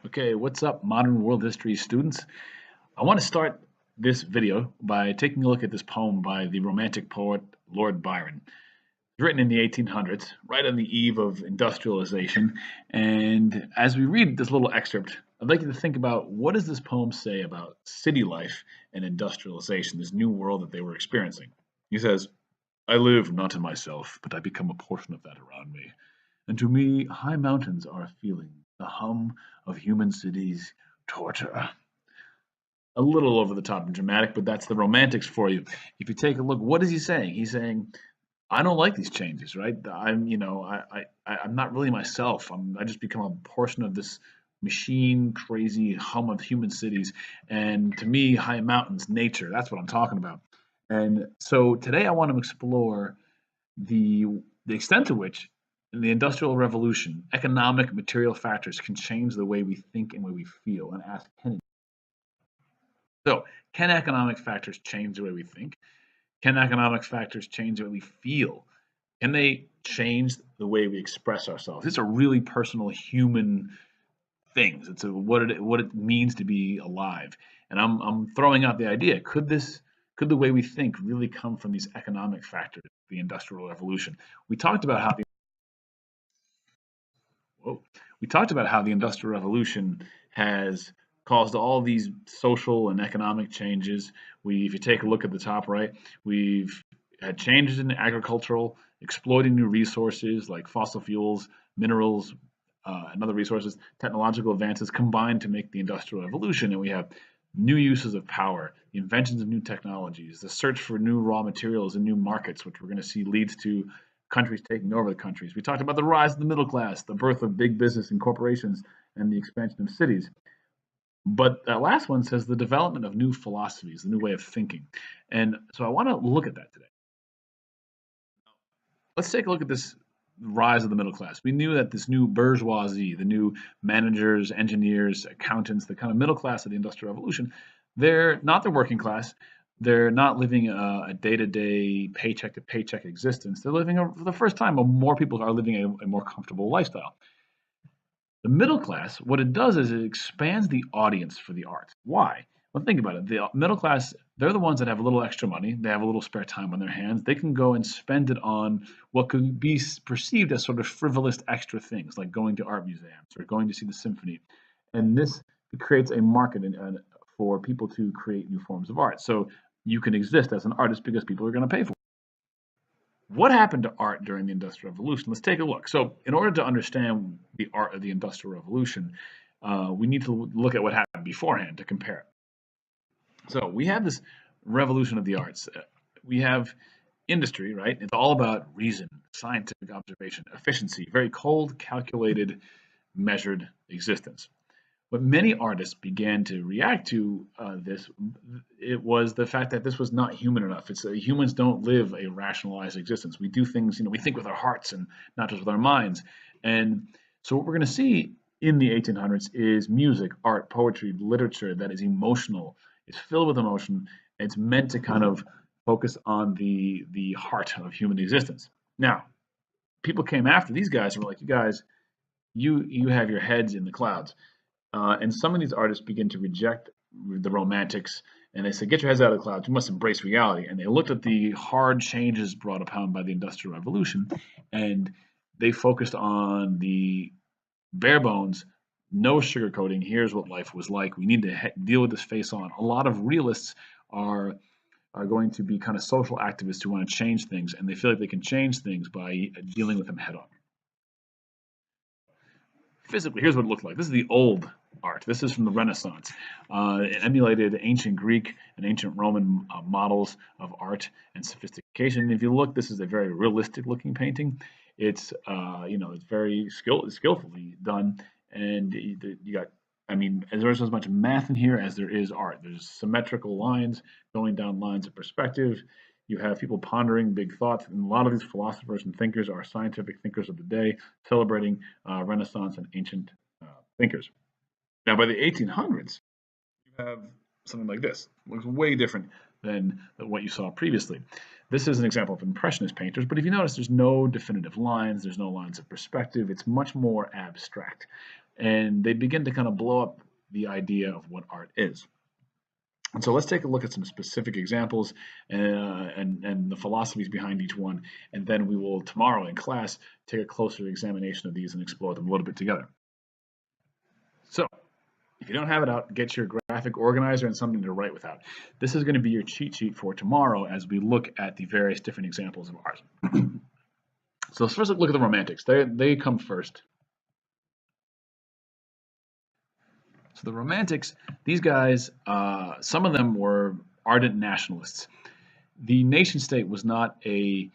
Okay, what's up, modern world history students? I want to start this video by taking a look at this poem by the Romantic poet Lord Byron. It's written in the 1800s, right on the eve of industrialization. And as we read this little excerpt, I'd like you to think about what does this poem say about city life and industrialization, this new world that they were experiencing. He says, I live not in myself, but I become a portion of that around me. And to me, high mountains are a feeling, the hum of human cities, torture. A little over the top and dramatic, but that's the romantics for you. If you take a look, what is he saying? He's saying, I don't like these changes, right? I'm not really myself. I just become a portion of this machine crazy hum of human cities. And to me, high mountains, nature, that's what I'm talking about. And so today I want to explore the the extent to which in the Industrial Revolution, economic material factors can change the way we think and the way we feel, and ask can economic factors change the way we think? Can economic factors change the way we feel? Can they change the way we express ourselves? These are really personal human things. It's what it means to be alive. And I'm throwing out the idea: could the way we think really come from these economic factors, the Industrial Revolution? We talked about how the Whoa. We talked about how the Industrial Revolution has caused all these social and economic changes. If you take a look at the top right, we've had changes in agricultural, exploiting new resources like fossil fuels, minerals, and other resources, technological advances combined to make the Industrial Revolution. And we have new uses of power, the inventions of new technologies, the search for new raw materials and new markets, which we're going to see leads to countries taking over the countries. We talked about the rise of the middle class, the birth of big business and corporations, and the expansion of cities. But that last one says the development of new philosophies, the new way of thinking. And so I want to look at that today. Let's take a look at this rise of the middle class. We knew that this new bourgeoisie, the new managers, engineers, accountants, the kind of middle class of the Industrial Revolution, they're not the working class. They're not living a day-to-day, paycheck-to-paycheck existence. They're living, for the first time, more people are living a more comfortable lifestyle. The middle class, what it does is it expands the audience for the art. Why? Well, think about it. The middle class, they're the ones that have a little extra money. They have a little spare time on their hands. They can go and spend it on what could be perceived as sort of frivolous extra things, like going to art museums or going to see the symphony. And this creates a market for people to create new forms of art. So you can exist as an artist because people are going to pay for it. What happened to art during the Industrial Revolution? Let's take a look. So, in order to understand the art of the Industrial Revolution, we need to look at what happened beforehand to compare it. So, we have this revolution of the arts. We have industry, right? It's all about reason, scientific observation, efficiency, very cold, calculated, measured existence. What many artists began to react to it was the fact that this was not human enough. It's humans don't live a rationalized existence. We do things, we think with our hearts and not just with our minds. And so what we're going to see in the 1800s is music, art, poetry, literature that is emotional. It's filled with emotion. It's meant to kind of focus on the heart of human existence. Now, people came after these guys and were like, you guys, you have your heads in the clouds. And some of these artists begin to reject the romantics and they say, get your heads out of the clouds. You must embrace reality. And they looked at the hard changes brought upon by the Industrial Revolution and they focused on the bare bones, no sugarcoating. Here's what life was like. We need to deal with this face on. A lot of realists are going to be kind of social activists who want to change things, and they feel like they can change things by dealing with them head on. Physically, here's what it looked like. This is the old art. This is from the Renaissance. It emulated ancient Greek and ancient Roman models of art and sophistication. And if you look, this is a very realistic looking painting. It's it's very skillfully done, and you got. I mean, there's as much math in here as there is art. There's symmetrical lines going down lines of perspective. You have people pondering big thoughts, and a lot of these philosophers and thinkers are scientific thinkers of the day, celebrating Renaissance and ancient thinkers. Now, by the 1800s, you have something like this. It looks way different than what you saw previously. This is an example of Impressionist painters, but if you notice, there's no definitive lines, there's no lines of perspective. It's much more abstract. and they begin to kind of blow up the idea of what art is. And so let's take a look at some specific examples and the philosophies behind each one, and then we will tomorrow in class take a closer examination of these and explore them a little bit together. So if you don't have it out, get your graphic organizer and something to write without. This is going to be your cheat sheet for tomorrow as we look at the various different examples of art. So let's first look at the Romantics. They come first. So the Romantics, these guys, some of them were ardent nationalists. The nation state was not an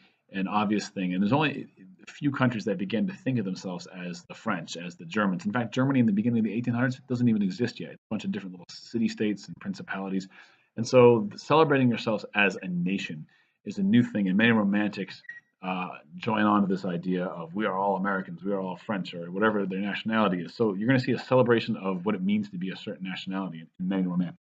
obvious thing, and there's only a few countries that began to think of themselves as the French, as the Germans. In fact, Germany in the beginning of the 1800s doesn't even exist yet. It's a bunch of different little city-states and principalities. And so celebrating yourselves as a nation is a new thing, and many Romantics join on to this idea of we are all Americans, we are all French, or whatever their nationality is. So you're going to see a celebration of what it means to be a certain nationality in many Romantics.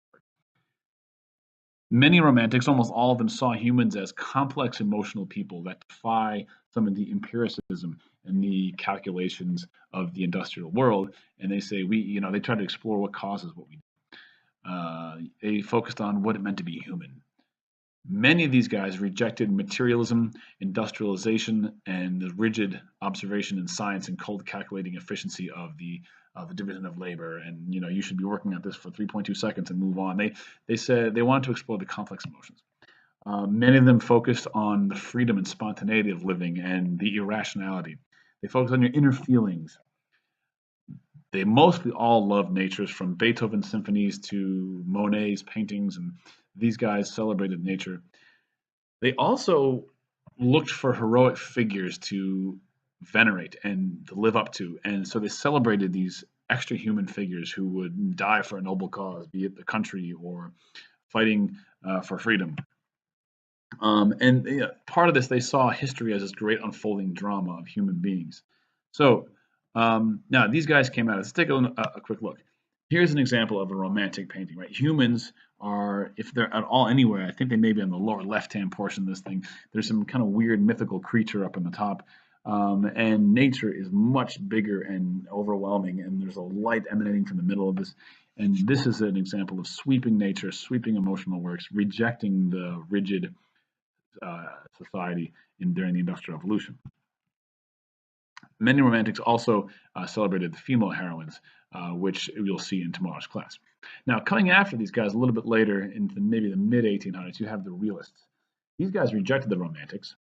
Many Romantics, almost all of them, saw humans as complex emotional people that defy some of the empiricism and the calculations of the industrial world. And they say they try to explore what causes what we do. They focused on what it meant to be human. Many of these guys rejected materialism, industrialization, and the rigid observation in science and cold calculating efficiency of the division of labor. And you should be working at this for 3.2 seconds and move on. They said they wanted to explore the complex emotions. Many of them focused on the freedom and spontaneity of living and the irrationality. They focused on your inner feelings. They mostly all loved nature, from Beethoven's symphonies to Monet's paintings, and these guys celebrated nature. They also looked for heroic figures to venerate and to live up to, and so they celebrated these extra human figures who would die for a noble cause, be it the country or fighting for freedom. Part of this, they saw history as this great unfolding drama of human beings. So now these guys came out. Let's take a quick look. Here's an example of a Romantic painting, right? Humans are, if they're at all anywhere, I think they may be on the lower left-hand portion of this thing. There's some kind of weird mythical creature up on the top. And nature is much bigger and overwhelming, and there's a light emanating from the middle of this. And this is an example of sweeping nature, sweeping emotional works, rejecting the rigid society during the Industrial Revolution. Many Romantics also celebrated the female heroines, which you'll see in tomorrow's class. Now, coming after these guys a little bit later, into maybe the mid-1800s, you have the Realists. These guys rejected the Romantics,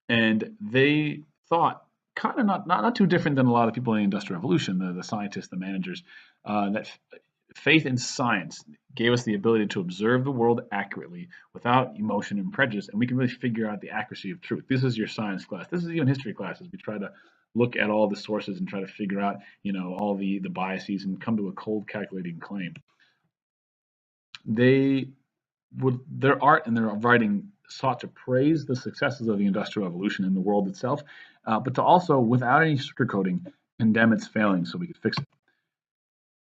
and they thought, kind of not too different than a lot of people in the Industrial Revolution, the scientists, the managers, that faith in science gave us the ability to observe the world accurately without emotion and prejudice, and we can really figure out the accuracy of truth. This is your science class. This is even history classes. We try to look at all the sources and try to figure out, all the biases and come to a cold calculating claim. Their art and their writing sought to praise the successes of the Industrial Revolution in the world itself, but to also, without any sugarcoating, condemn its failings so we could fix it.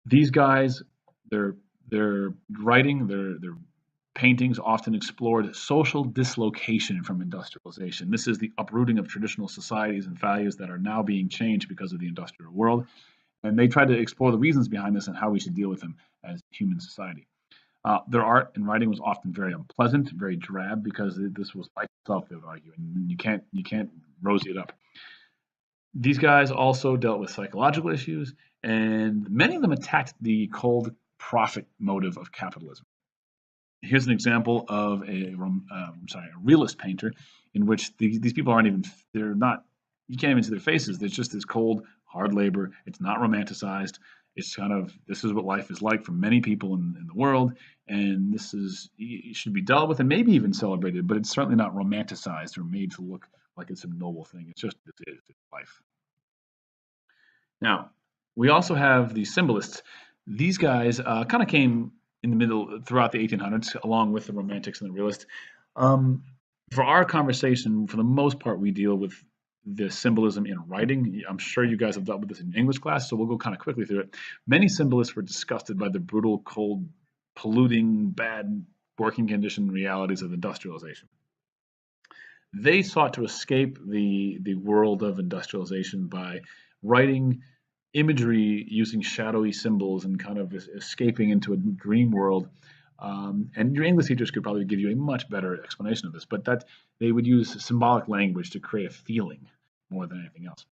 These guys, their writing, their paintings often explored social dislocation from industrialization. This is the uprooting of traditional societies and values that are now being changed because of the industrial world. And they tried to explore the reasons behind this and how we should deal with them as human society. Their art and writing was often very unpleasant, very drab, because this was life itself, they would argue, and you can't rosy it up. These guys also dealt with psychological issues, and many of them attacked the cold profit motive of capitalism. Here's an example of a realist painter in which these people you can't even see their faces. There's just this cold, hard labor. It's not romanticized. It's this is what life is like for many people in the world, and it should be dealt with and maybe even celebrated, but it's certainly not romanticized or made to look like it's a noble thing. It's just, it's life. Now, we also have the Symbolists. These guys kind of came in the middle throughout the 1800s, along with the Romantics and the Realists. For our conversation, for the most part, we deal with the symbolism in writing. I'm sure you guys have dealt with this in English class, so we'll go kind of quickly through it. Many symbolists were disgusted by the brutal, cold, polluting, bad working condition realities of industrialization. They sought to escape the world of industrialization by writing imagery using shadowy symbols and kind of escaping into a dream world. And your English teachers could probably give you a much better explanation of this, but that they would use symbolic language to create a feeling more than anything else.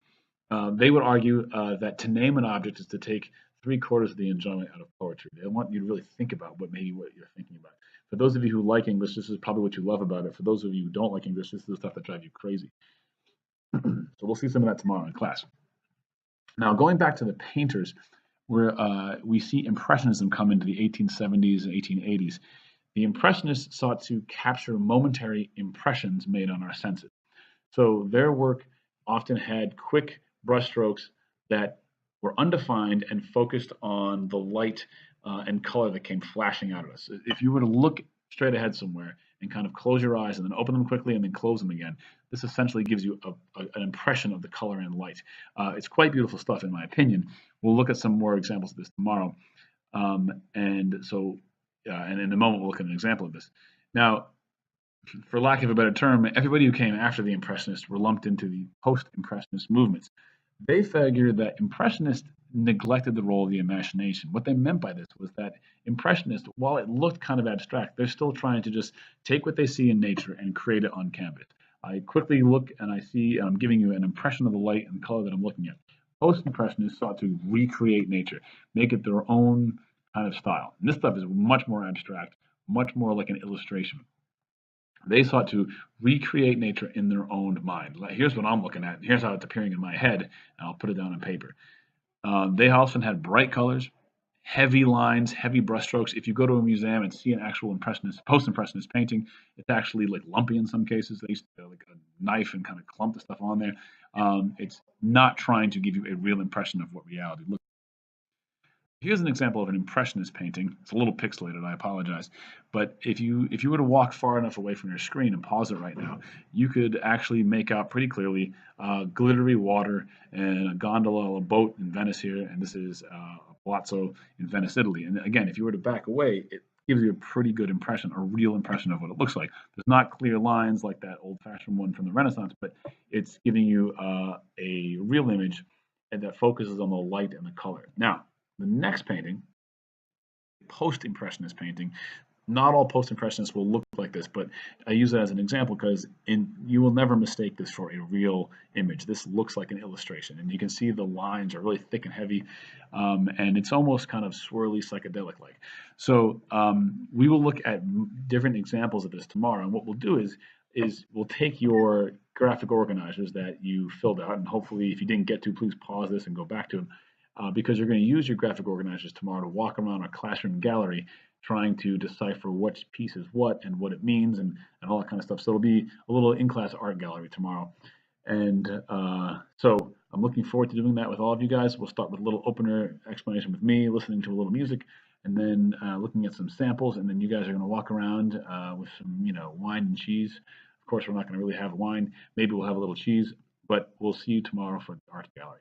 They would argue that to name an object is to take three-quarters of the enjoyment out of poetry. They want you to really think about what you're thinking about. For those of you who like English, this is probably what you love about it. For those of you who don't like English, this is the stuff that drives you crazy. So we'll see some of that tomorrow in class. Now, going back to the painters, where we see Impressionism come into the 1870s and 1880s. The Impressionists sought to capture momentary impressions made on our senses. So their work often had quick brushstrokes that were undefined and focused on the light and color that came flashing out of us. If you were to look straight ahead somewhere and kind of close your eyes and then open them quickly and then close them again, this essentially gives you an impression of the color and light. It's quite beautiful stuff, in my opinion. We'll look at some more examples of this tomorrow. And in a moment, we'll look at an example of this. Now, for lack of a better term, everybody who came after the Impressionists were lumped into the Post-Impressionist movements. They figured that Impressionists neglected the role of the imagination. What they meant by this was that Impressionists, while it looked kind of abstract, they're still trying to just take what they see in nature and create it on canvas. I quickly look and I see, I'm giving you an impression of the light and color that I'm looking at. Post-Impressionists sought to recreate nature, make it their own kind of style. And this stuff is much more abstract, much more like an illustration. They sought to recreate nature in their own mind. Like, here's what I'm looking at, and here's how it's appearing in my head, and I'll put it down on paper. They often had bright colors, heavy lines, heavy brushstrokes. If you go to a museum and see an actual post-impressionist painting, it's actually like lumpy in some cases. They used to like a knife and kind of clump the stuff on there. It's not trying to give you a real impression of what reality looks like. Here's an example of an impressionist painting. It's a little pixelated, I apologize. But if you were to walk far enough away from your screen and pause it right now, you could actually make out pretty clearly glittery water and a gondola, a boat in Venice here, and this is a palazzo in Venice, Italy. And again, if you were to back away, it gives you a pretty good impression, a real impression of what it looks like. There's not clear lines like that old-fashioned one from the Renaissance, but it's giving you a real image that focuses on the light and the color. Now, the next painting, Post-Impressionist painting, not all Post-Impressionists will look like this, but I use it as an example because you will never mistake this for a real image. This looks like an illustration, and you can see the lines are really thick and heavy, and it's almost kind of swirly, psychedelic-like. So we will look at different examples of this tomorrow, and what we'll do is we'll take your graphic organizers that you filled out, and hopefully if you didn't get to, please pause this and go back to them. Because you're going to use your graphic organizers tomorrow to walk around our classroom gallery trying to decipher which piece is what and what it means and all that kind of stuff. So it'll be a little in-class art gallery tomorrow. And so I'm looking forward to doing that with all of you guys. We'll start with a little opener explanation with me, listening to a little music, and then looking at some samples. And then you guys are going to walk around with some, wine and cheese. Of course, we're not going to really have wine. Maybe we'll have a little cheese, but we'll see you tomorrow for the art gallery.